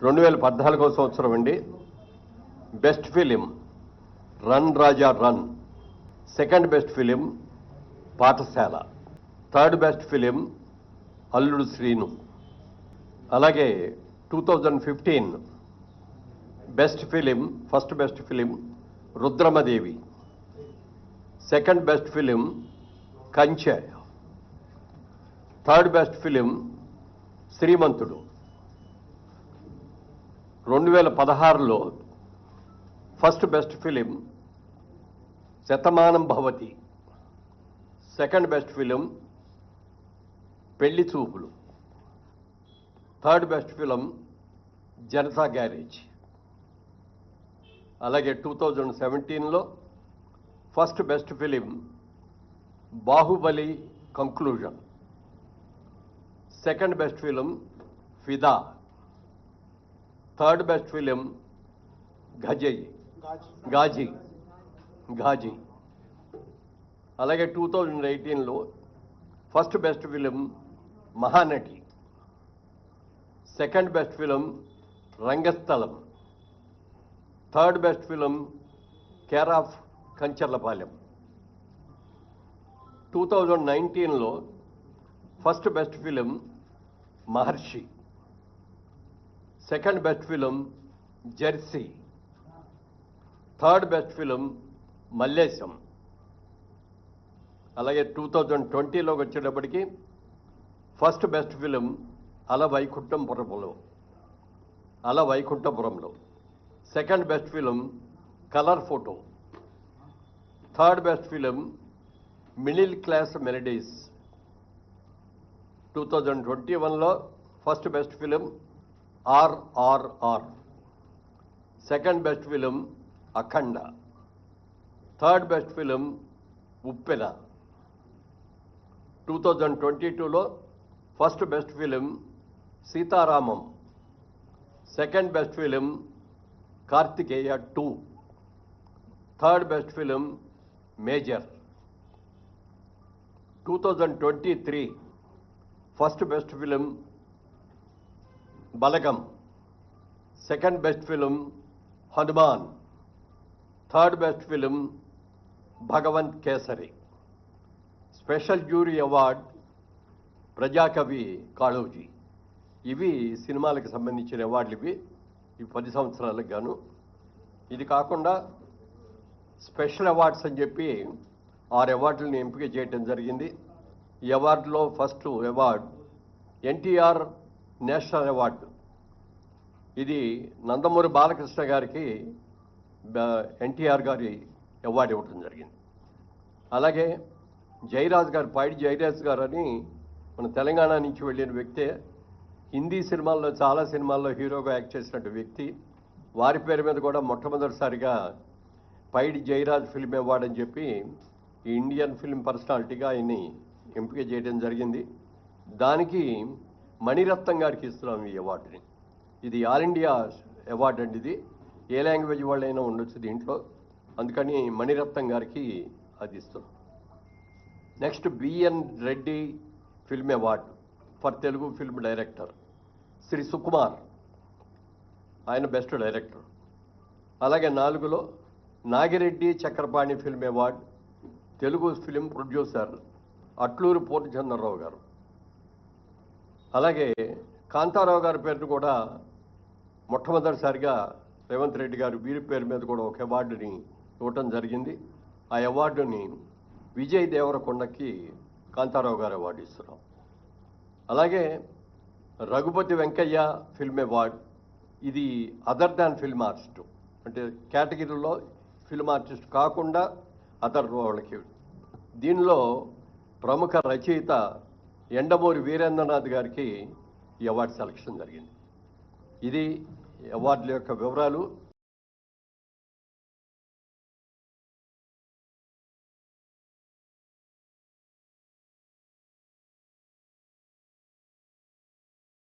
2014వ సంవత్సరం అండి. Best film run Raja run, second best film Pathshala, third best film Alludu Seenu. అలాగే 2015 best film, first best film Rudhramadevi, second best film Kanche, third best film Srimanthudu. 2016లో first best film Shatamanam Bhavati, second best film Pelli Choopulu, third best film Janatha garage. అలాగే 2017లో first best film Baahubali conclusion, second best film Fidaa, third best film Ghazi. అలాగే 2018లో first best film Mahanati, second best film Rangasthalam, third best film care of Kancharapalem. 2019లో first best film Maharshi, second best film Jersey, third best film Mallesham. అలాగే 2020లోకి వచ్చేటప్పటికి first best film Ala Vaikunthapurramuloo, second best film colour photo, third best film middle class melodies. 2021లో first best film RRR, second best film Akhanda, third best film Uppena. 2022లో first best film Sitaramam, second best film Karthikeya 2, third best film major. 2023 first best film Balagam, second best film Hanuman, third best film Bhagavanth Kesari. Special jury award Prajakavi Kaloji. ఇవి సినిమాలకు సంబంధించిన అవార్డులు. ఇవి 10 సంవత్సరాలకు గాను. ఇది కాకుండా స్పెషల్ అవార్డ్స్ అని చెప్పి 6 అవార్డులను ఎంపిక చేయడం జరిగింది. ఈ అవార్డులో first award NTR national award. ఇది నందమూరి బాలకృష్ణ గారికి ఎన్టీఆర్ గారి అవార్డు ఇవ్వడం జరిగింది. అలాగే జయరాజ్ గారు, పైడి జయరాజ్ గారు అని మన తెలంగాణ నుంచి వెళ్ళిన వ్యక్తే. హిందీ సినిమాల్లో చాలా సినిమాల్లో హీరోగా యాక్ట్ చేసినట్టు వ్యక్తి. వారి పేరు మీద కూడా మొట్టమొదటిసారిగా పైడి జయరాజ్ ఫిల్మ్ అవార్డు అని చెప్పి ఈ ఇండియన్ ఫిల్మ్ పర్సనాలిటీగా ఆయన్ని ఎంపిక చేయడం జరిగింది. దానికి మణిరత్నం గారికి ఇస్తున్నాం ఈ అవార్డుని. ఇది ఆల్ ఇండియా అవార్డు అండి. ఇది ఏ లాంగ్వేజ్ వాళ్ళైనా ఉండొచ్చు దీంట్లో, అందుకని మణిరత్నం గారికి అది ఇస్తున్నాం. Next BN Reddy film award for Telugu film director Shri Sukumar, ఆయన బెస్ట్ డైరెక్టర్. అలాగే 4లో Nagireddy Chakrapani film award Telugu film producer Atluru Purnachandrarao గారు. అలాగే కాంతారావు గారి పేరును కూడా మొట్టమొదటిసారిగా రేవంత్ రెడ్డి గారు వీరి పేరు మీద కూడా ఒక అవార్డుని ఇవ్వటం జరిగింది. ఆ అవార్డుని విజయ్ దేవరకొండకి కాంతారావు గారు అవార్డు ఇస్తున్నాం. అలాగే రఘుపతి వెంకయ్య ఫిల్మ్ అవార్డు. ఇది అదర్ దాన్ ఫిల్మ్ ఆర్టిస్ట్, అంటే కేటగిరీలో ఫిల్మ్ ఆర్టిస్ట్ కాకుండా అదర్ వాళ్ళకి. దీనిలో ప్రముఖ రచయిత ఎండమూరి వీరేంద్రనాథ్ గారికి ఈ అవార్డు సెలక్షన్ జరిగింది. ఇది అవార్డుల యొక్క వివరాలు.